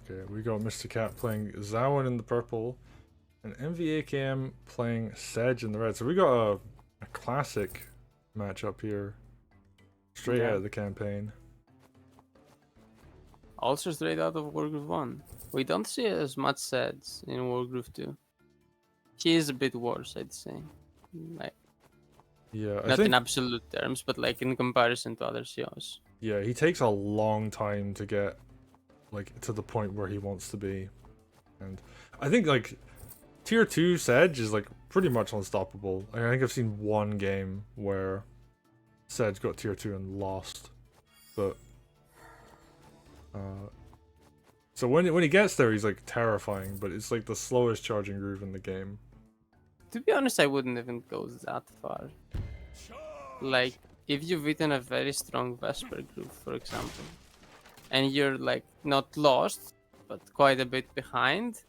Okay, we got Mr.Cat playing Zawan in the purple, and MVAKM playing Sedge in the red. So we got a classic matchup here, straight out Yeah. of the campaign. Also straight out of Wargroove 1. We don't see as much Sedge in Wargroove 2. He is a bit worse, I'd say. Like, Yeah, I not in think absolute terms, but like in comparison to other COs. yeah, he takes a long time to get like to the point where he wants to be, and I think like tier 2 Sedge is like pretty much unstoppable. I think I've seen one game where Sedge got tier 2 and lost, but so when he gets there, he's like terrifying, but it's like the slowest charging groove in the game. To be honest, I wouldn't even go that far. Like, if you've eaten a very strong Vesper groove, for example, and you're like not lost, but quite a bit behind,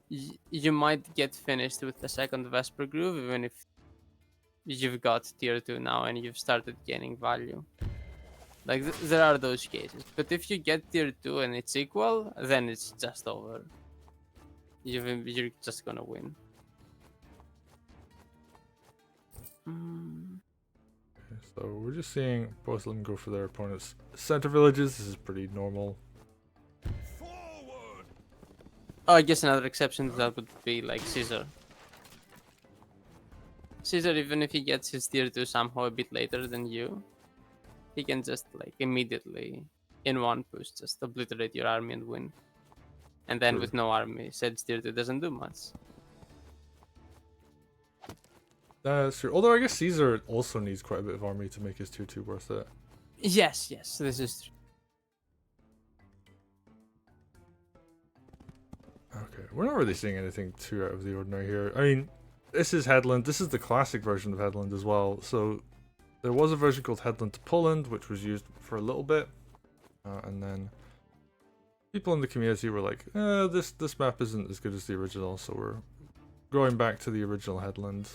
you might get finished with the second Vesper groove, even if you've got tier 2 now and you've started gaining value. Like, there are those cases. But if you get tier 2 and it's equal, then it's just over. You're just gonna win. So we're just seeing both of them go for their opponents' center villages. This is pretty normal. Oh, I guess another exception to that would be like Caesar. Caesar, even if he gets his tier 2 somehow a bit later than you, he can just like immediately in one push just obliterate your army and win. And then True. with no army, Sedge tier 2 doesn't do much. That's true. Although I guess Caesar also needs quite a bit of army to make his tier 2 worth it. Yes, this is true. Okay, we're not really seeing anything too out of the ordinary here. I mean, this is Headland. This is the classic version of Headland as well. So there was a version called Headland to Poland, which was used for a little bit, and then people in the community were like, this map isn't as good as the original, so we're going back to the original Headland.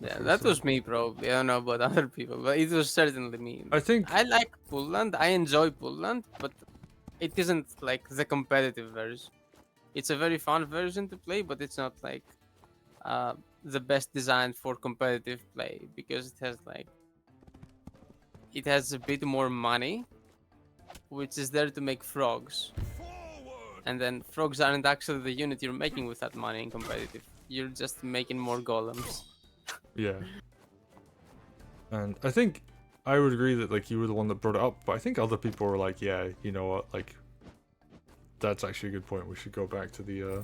Yeah, that was me probably. I don't know about other people, but it was certainly me. I think I like Poland. I enjoy Poland, but it isn't like the competitive version. It's a very fun version to play, but it's not like the best designed for competitive play because it has a bit more money, which is there to make frogs. And then frogs aren't actually the unit you're making with that money in competitive. You're just making more golems. yeah. And I think I would agree that like you were the one that brought it up, but I think other people were like, yeah, you know what, like that's actually a good point. We should go back to the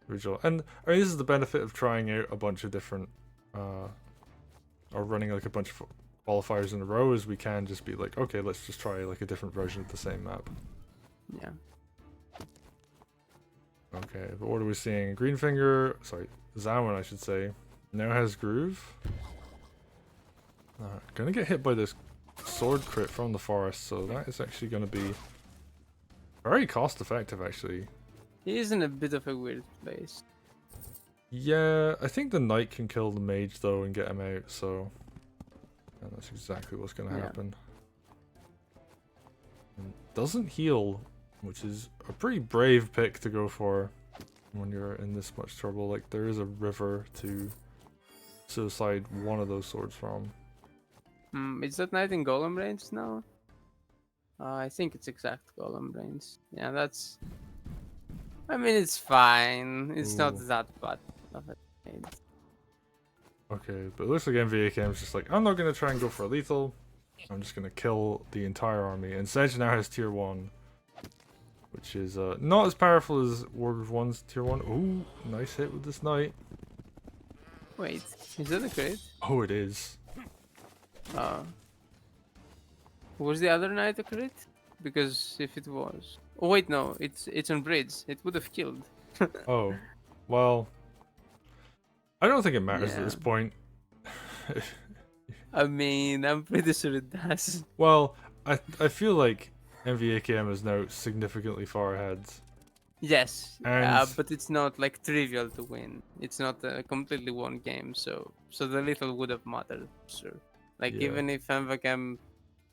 original. And I mean, this is the benefit of trying out a bunch of different or running like a bunch of qualifiers in a row, is we can just be like, okay, let's just try like a different version of the same map. Yeah. Okay, but what are we seeing? Zawan, I should say, now has groove. Gonna get hit by this sword crit from the forest, so that is actually gonna be very cost effective, actually. He is in a bit of a weird place. Yeah, I think the knight can kill the mage though and get him out, so and that's exactly what's gonna happen. And doesn't heal, which is a pretty brave pick to go for when you're in this much trouble. Like, there is a river to suicide one of those swords from. Is that knight in golem range now? I think it's exact golem range. Yeah, that's... I mean, it's fine. It's not Ooh. that bad of a trade. Okay, but it looks like MVAKM is just like, I'm not going to try and go for a lethal. I'm just going to kill the entire army. And Sedge now has tier 1, which is not as powerful as Wargroove 1's tier 1. Ooh, nice hit with this knight. Wait, is that a crit? Oh, it is. Was the other knight a crit? Because if it was... Oh wait, no, it's on bridge. It would have killed. Oh, well, I don't think it matters at Yeah. this point. I mean, I'm pretty sure it does. Well, I feel like MVAKM is now significantly far ahead. Yes, And but it's not like trivial to win. It's not a completely won game, so the little would have mattered, sure. Like, Yeah. even if MVAKM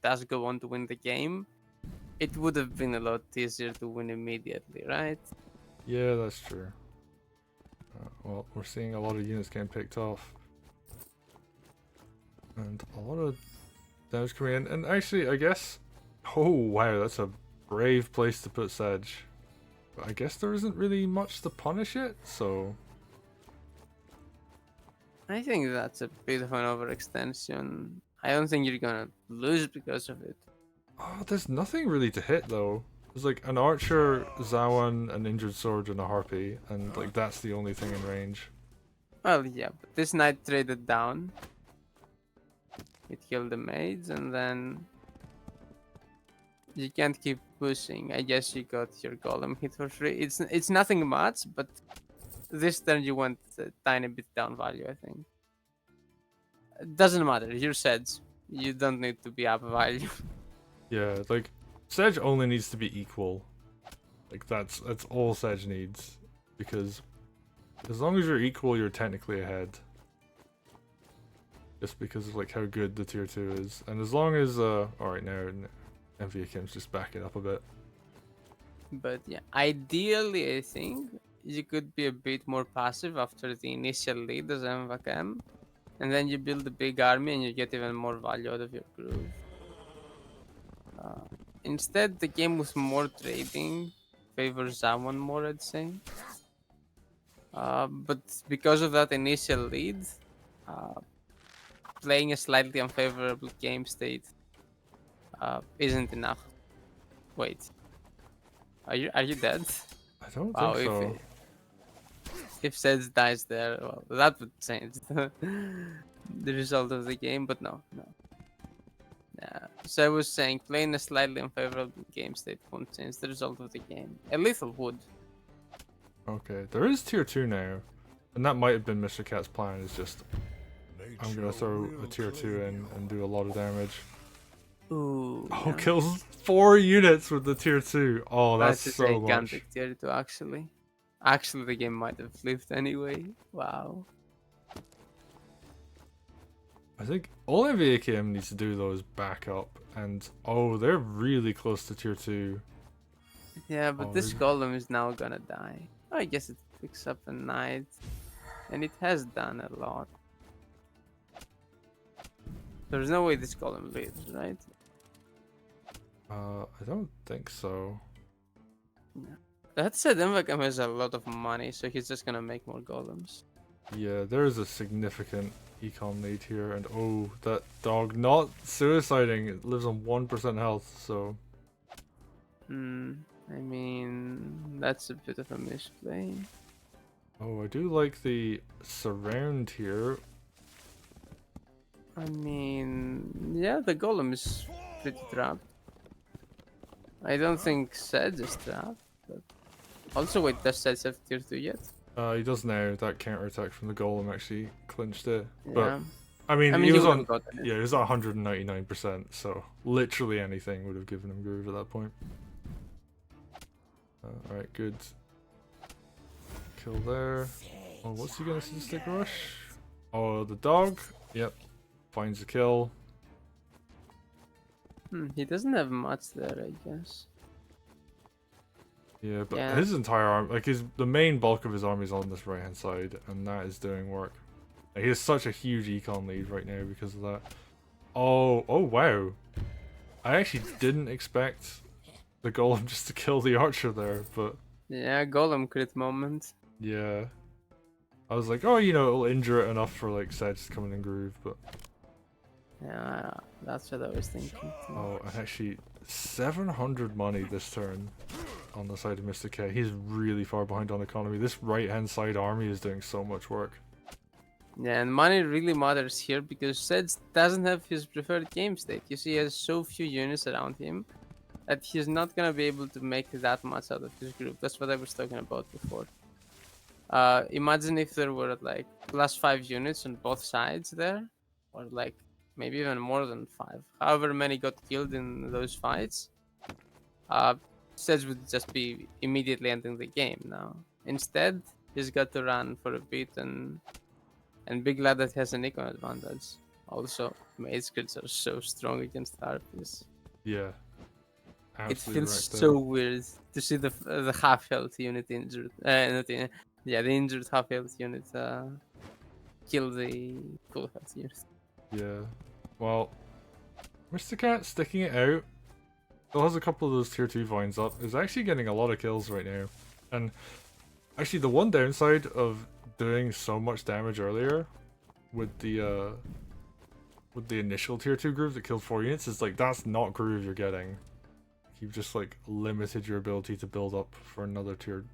does go on to win the game, it would have been a lot easier to win immediately, right? Yeah, that's true. Well, we're seeing a lot of units getting picked off. And a lot of damage coming in. And actually, I guess... Oh, wow, that's a brave place to put Sedge. But I guess there isn't really much to punish it, so... I think that's a bit of an overextension. I don't think you're gonna lose because of it. Oh, there's nothing really to hit, though. There's like an archer, Zawan, an injured sword, and a harpy. And like that's the only thing in range. Well, yeah, but this knight traded down. It killed the maids, and then you can't keep pushing. I guess you got your golem hit for free. It's nothing much, but this turn you want a tiny bit down value, I think. It doesn't matter. You're Sedge. You don't need to be up value. Yeah, like Sedge only needs to be equal. Like that's all Sedge needs, because as long as you're equal, you're technically ahead. Just because of like how good the tier 2 is, and as long as alright, now MVAKM's just backing up a bit. But yeah, ideally, I think you could be a bit more passive after the initial lead as MVAKM, and then you build a big army and you get even more value out of your groove. Instead, the game with more trading favors Zawan more, I'd say. But because of that initial lead, uh, playing a slightly unfavorable game state isn't enough. Wait, are you dead? I don't Wow, think so. if Sedge dies there, well, that would change the result of the game. But no. So I was saying, playing a slightly unfavorable game state won't change the result of the game. A little would. Okay, there is tier 2 now, and that might have been Mr.Cat's plan. Is just I'm gonna throw a tier 2 in and do a lot of damage. Ooh. Oh, Yeah. kills 4 units with the tier 2. Oh, that's so much. Gigantic tier 2, actually. Actually, the game might have flipped anyway. Wow. I think all MVAKM needs to do though is back up, and oh, they're really close to tier 2. Yeah, but Oh, this really? golem is now gonna die. I guess it picks up a knight, and it has done a lot. There's no way this golem lives, right? I don't think so. That said, MVAKM has a lot of money, so he's just gonna make more golems. Yeah, there is a significant econ lead here, and oh, that dog not suiciding. It lives on 1% health, so... I mean, that's a bit of a misplay. Oh, I do like the surround here. I mean, yeah, the golem is pretty trapped. I don't think Sedge is trapped, but... Also, wait, does Sedge have tier 2 yet? He does now. That counterattack from the golem actually clinched it. Yeah. But I mean, he he was would on. have gotten it. Yeah, he was at 199%. So literally anything would have given him groove at that point. All right, good. Kill there. Oh, what's he gonna stick rush? Oh, the dog. Yep, finds the kill. He doesn't have much there, I guess. Yeah, but Yeah. his entire arm, like the main bulk of his army is on this right hand side, and that is doing work. Like, he has such a huge econ lead right now because of that. Oh wow! I actually didn't expect the golem just to kill the archer there, but Yeah, golem crit moment. yeah, I was like, oh, you know, it'll injure it enough for like Sedge to come in and groove, but Yeah, that's what I was thinking too. oh, and actually 700 money this turn on the side of Mr.Cat. He's really far behind on economy. This right hand side army is doing so much work. Yeah, and money really matters here because Sedge doesn't have his preferred game state. You see, he has so few units around him that he's not gonna be able to make that much out of his group. That's what I was talking about before. Imagine if there were like +5 units on both sides there, or like maybe even more than 5. However many got killed in those fights, Sedge would just be immediately ending the game now. Instead, he's got to run for a bit and be glad that he has an econ advantage. Also, mage crits are so strong against harpies. Yeah. It absolutely feels wrecked so out. weird to see the half health unit injured. Not in, yeah, the injured half health unit kill the full health unit. Yeah. Well, Mr. Cat sticking it out. Still has a couple of those tier 2 vines up. Is actually getting a lot of kills right now. And actually the one downside of doing so much damage earlier with the initial tier 2 groove that killed 4 units is like that's not groove you're getting. You've just like limited your ability to build up for another tier,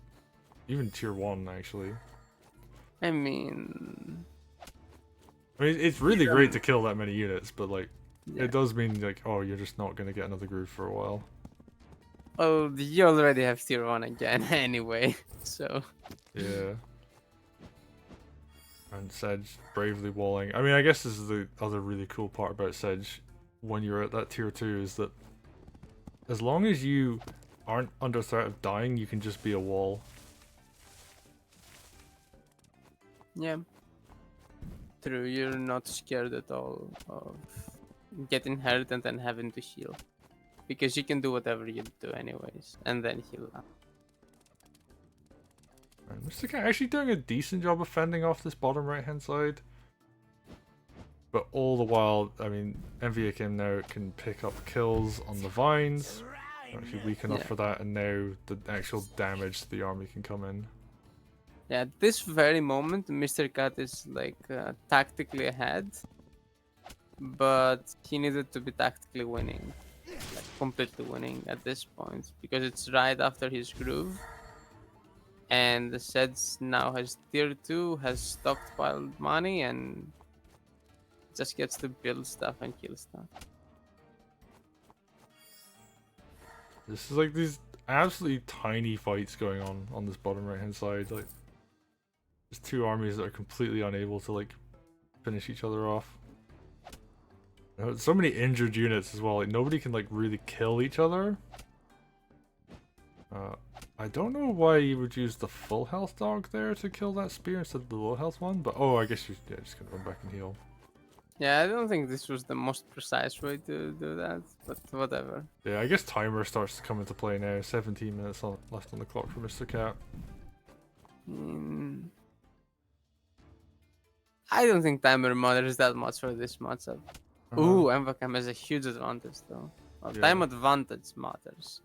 even tier 1 actually. I mean, It's really great to kill that many units, but like yeah. it does mean like, oh, you're just not gonna get another groove for a while. Oh, you already have tier 1 again anyway, so... Yeah. And Sedge bravely walling. I mean, I guess this is the other really cool part about Sedge when you're at that tier 2 is that as long as you aren't under threat of dying, you can just be a wall. Yeah. True, you're not scared at all of getting hurt and then having to heal. Because you can do whatever you do anyways, and then heal up. And Mr. Cat actually doing a decent job of fending off this bottom right hand side. But all the while, I mean, MVAKM now can pick up kills on the vines. Actually weak enough for that, and now the actual damage to the army can come in. Yeah, at this very moment, Mr.Cat is like tactically ahead, but he needed to be tactically winning, like completely winning at this point, because it's right after his groove, and the Sedge now has tier 2, has stockpiled money, and just gets to build stuff and kill stuff. This is like these absolutely tiny fights going on this bottom right hand side. Like, there's two armies that are completely unable to like finish each other off. So many injured units as well. Like nobody can like really kill each other. I don't know why you would use the full health dog there to kill that spear instead of the low health one. But oh, I guess you're just gonna run back and heal. Yeah, I don't think this was the most precise way to do that, but whatever. Yeah, I guess timer starts to come into play now. 17 minutes left on the clock for Mr. Cat. I don't think timer matters that much for this matchup. Ooh, MVAKM has a huge advantage though. Well, Yeah. time advantage matters.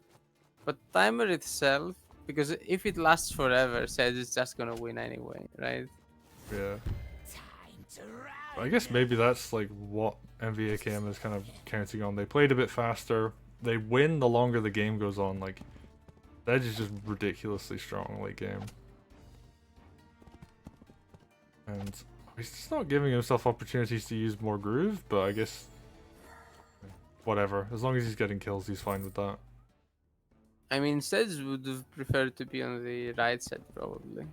But timer itself, because if it lasts forever, Sedge is just gonna win anyway, right? Yeah. I guess maybe that's like what MVAKM is kind of counting on. They played a bit faster. They win the longer the game goes on. Like, Sedge is just ridiculously strong late game. And he's just not giving himself opportunities to use more groove, but I guess whatever. As long as he's getting kills, he's fine with that. I mean, Sedge would have preferred to be on the right side, probably.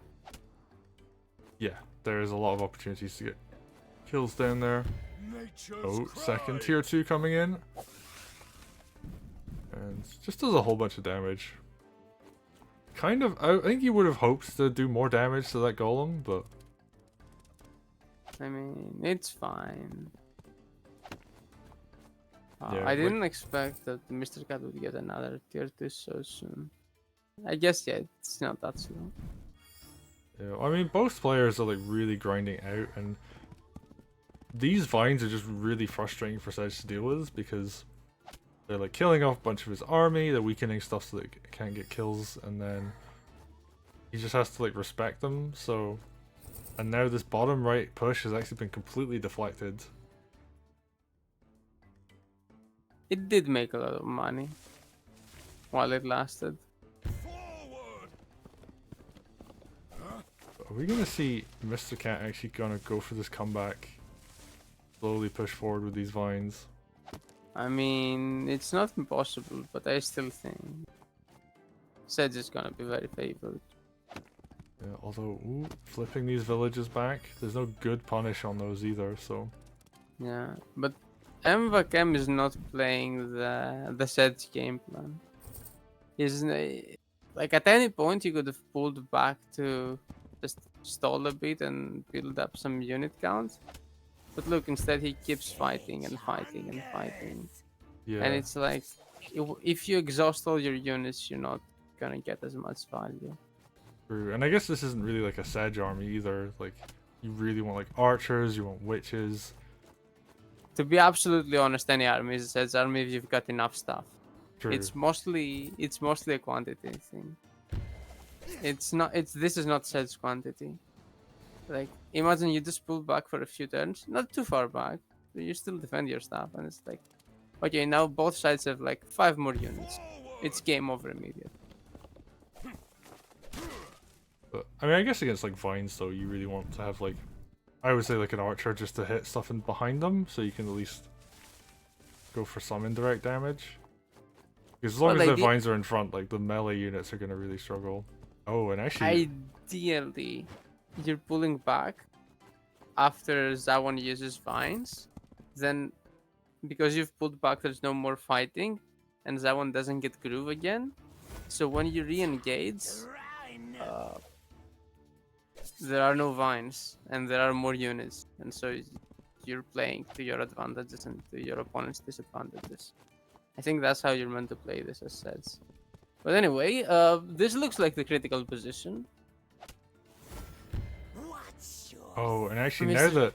Yeah, there is a lot of opportunities to get kills down there. Oh, second tier 2 coming in. And just does a whole bunch of damage. Kind of, I think you would have hoped to do more damage to that golem, but... I mean, it's fine. Yeah, I didn't expect that Mr.Cat would get another tier 2 so soon. I guess, yeah, it's not that slow. Yeah, I mean, both players are like really grinding out, and these vines are just really frustrating for Sedge to deal with because they're like killing off a bunch of his army, they're weakening stuff so that it can't get kills, and then he just has to like respect them. So, and now this bottom right push has actually been completely deflected. It did make a lot of money while it lasted. Are we gonna see Mr. Cat actually gonna go for this comeback? Slowly push forward with these vines. I mean, it's not impossible, but I still think Sedge is gonna be very favored. Yeah, although, ooh, flipping these villages back, there's no good punish on those either, so... Yeah, but MVAKM is not playing the Sedge game plan. He's like at any point you could have pulled back to just stall a bit and build up some unit count. But look, instead he keeps fighting and fighting and fighting. Yeah. And it's like, if you exhaust all your units, you're not gonna get as much value. True. And I guess this isn't really like a Sedge army either. Like, you really want like archers, you want witches. To be absolutely honest, any army is a Sedge army if you've got enough stuff. True. It's mostly a quantity thing. This is not Sedge quantity. Like, imagine you just pull back for a few turns, not too far back, but you still defend your stuff, and it's like, okay, now both sides have like 5 more units. It's game over immediate. But I mean, I guess against like vines though, you really want to have like, I would say like an archer just to hit stuff in behind them, so you can at least go for some indirect damage. Because as long as the vines are in front, like the melee units are gonna really struggle. Oh, and actually, ideally, you're pulling back after Zawan uses vines, then because you've pulled back, there's no more fighting, and Zawan doesn't get groove again. So when you re-engage, there are no vines and there are more units, and so you're playing to your advantages and to your opponent's disadvantages. I think that's how you're meant to play this as sets. But anyway, this looks like the critical position. oh, and actually now that,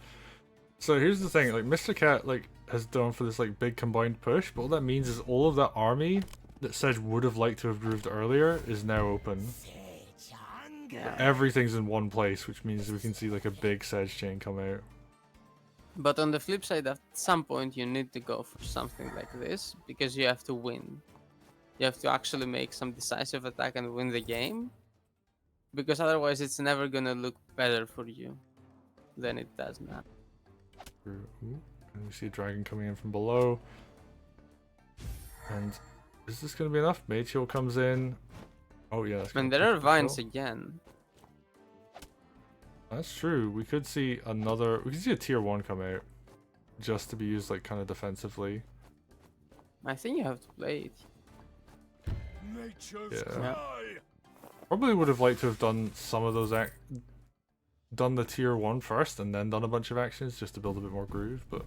so here's the thing, like Mr.Cat like has done for this like big combined push, but all that means is all of that army that Sedge would have liked to have grooved earlier is now open. Yeah. Everything's in one place, which means we can see like a big Sedge chain come out. But on the flip side, at some point you need to go for something like this, because you have to win. You have to actually make some decisive attack and win the game, because otherwise it's never gonna look better for you than it does now. Ooh, and we see a dragon coming in from below. And is this gonna be enough? Mage Heal comes in. Oh yeah, that's And there are vines again. That's true. We could see another. We could see a tier 1 come out, just to be used like kind of defensively. I think you have to play it. Yeah. Probably would have liked to have done some of those done the tier 1 first and then done a bunch of actions just to build a bit more groove, but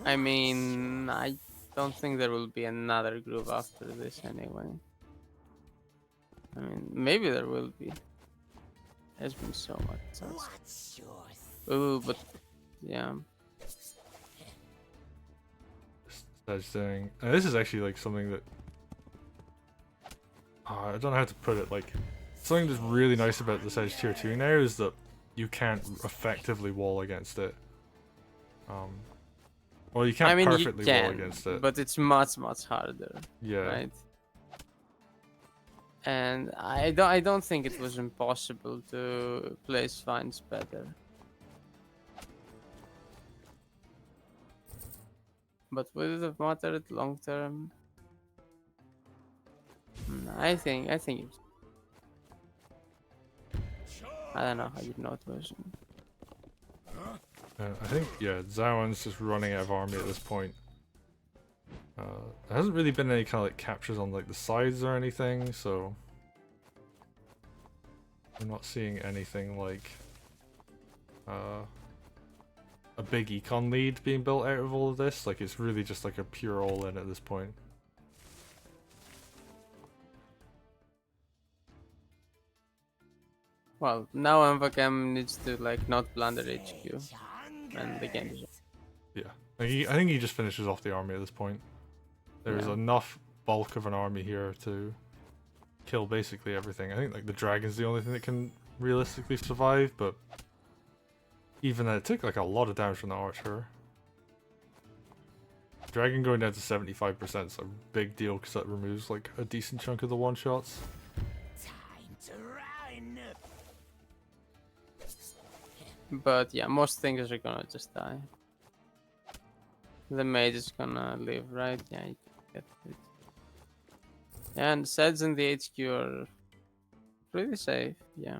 I mean, I don't think there will be another groove after this anyway. I mean, maybe there will be. There's been so much. Ooh, but yeah. Sedge thing. And this is actually like something that I don't know how to put it. Like, something that's really nice about the Sedge tier 2 now is that you can't effectively wall against it. Well, you can't perfectly wall against it, but it's much harder. Yeah. Right. And I don't think it was impossible to place vines better. But would it have mattered long term? I think it's... I don't know how you'd know it was. I think, yeah, Zawan's just running out of army at this point. There hasn't really been any kind of like captures on like the sides or anything, so we're not seeing anything like a big econ lead being built out of all of this. Like, it's really just like a pure all-in at this point. Well, now MVAKM needs to like not blunder HQ, and the game is... Yeah, like I think he just finishes off the army at this point. There's enough bulk of an army here to kill basically everything. I think like the dragon's the only thing that can realistically survive, but even then it took like a lot of damage from the archer. Dragon going down to 75% is a big deal because that removes like a decent chunk of the one-shots. But yeah, most things are gonna just die. The mage is gonna live, right? Yeah, you can get it. Yeah, and Sedge and the HQ are pretty safe, yeah.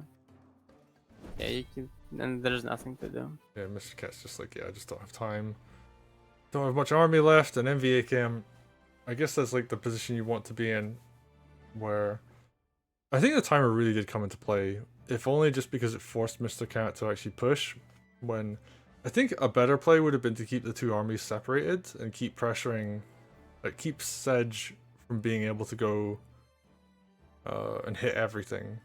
Yeah, you can, and there's nothing to do. Yeah, Mr.Cat's just like, yeah, I just don't have time. Don't have much army left, and MVAKM, I guess that's like the position you want to be in, where I think the timer really did come into play, if only just because it forced Mr.Cat to actually push, when I think a better play would have been to keep the two armies separated and keep pressuring it keeps Sedge from being able to go and hit everything.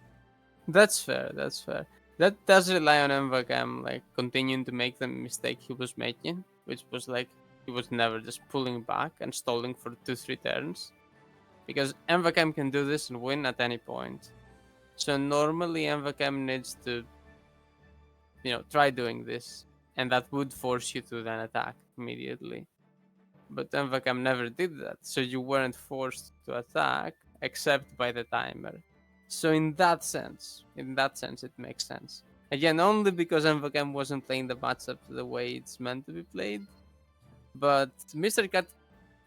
That's fair. That's fair. That does rely on MVAKM like continuing to make the mistake he was making, which was like he was never just pulling back and stalling for 2-3 turns, because MVAKM can do this and win at any point. So normally MVAKM needs to, try doing this, and that would force you to then attack immediately. But MVAKM never did that, so you weren't forced to attack except by the timer. So in that sense, it makes sense. Again, only because MVAKM wasn't playing the matchup the way it's meant to be played. But Mr.Cat,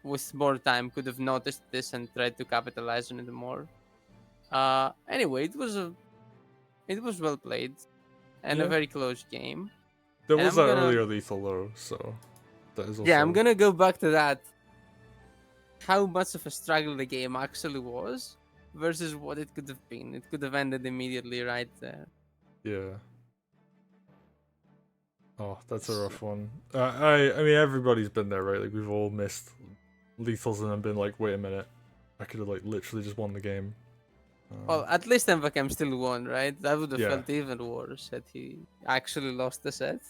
with more time, could have noticed this and tried to capitalize on it more. Anyway, it was well played and a Yeah. very close game. There And was I'm that gonna earlier lethal though, so that is also. Yeah, I'm gonna go back to that. How much of a struggle the game actually was versus what it could have been. It could have ended immediately right there. Yeah. Oh, that's a rough one. I mean, everybody's been there, right? Like, we've all missed lethals and then been like, wait a minute, I could have like literally just won the game. Well, at least MVAKM still won, right? That would have Yeah. felt even worse had he actually lost the set.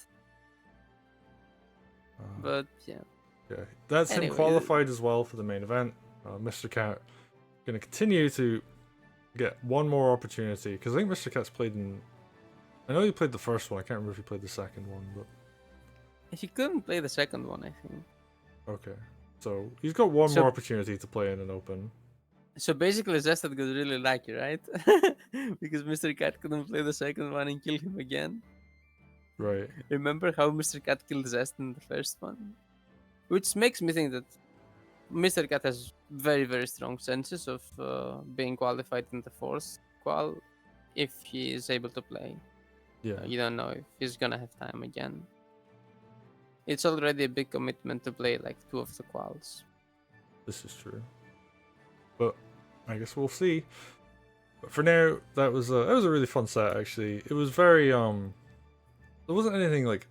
But yeah. Yeah, that's him Anyway, qualified as well for the main event. Mr.Cat going to continue to get one more opportunity, because I think Mr.Cat's played in. I know he played the first one. I can't remember if he played the second one, but he couldn't play the second one, I think. okay. So he's got one more opportunity to play in an open. So basically, Zested got really lucky, right? Because Mr.Cat couldn't play the second one and kill him again. Right. Remember how Mr.Cat killed Zest in the first one? Which makes me think that Mr.Cat has very, very strong chances of being qualified in the fourth qual if he is able to play. Yeah. You don't know if he's gonna have time again. It's already a big commitment to play like 2 of the quals. This is true. But I guess we'll see. But for now, that was a really fun set actually. It was very there wasn't anything like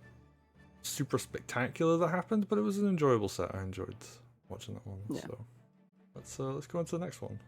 super spectacular that happened, but it was an enjoyable set. I enjoyed watching that one. Yeah. So let's go into the next one.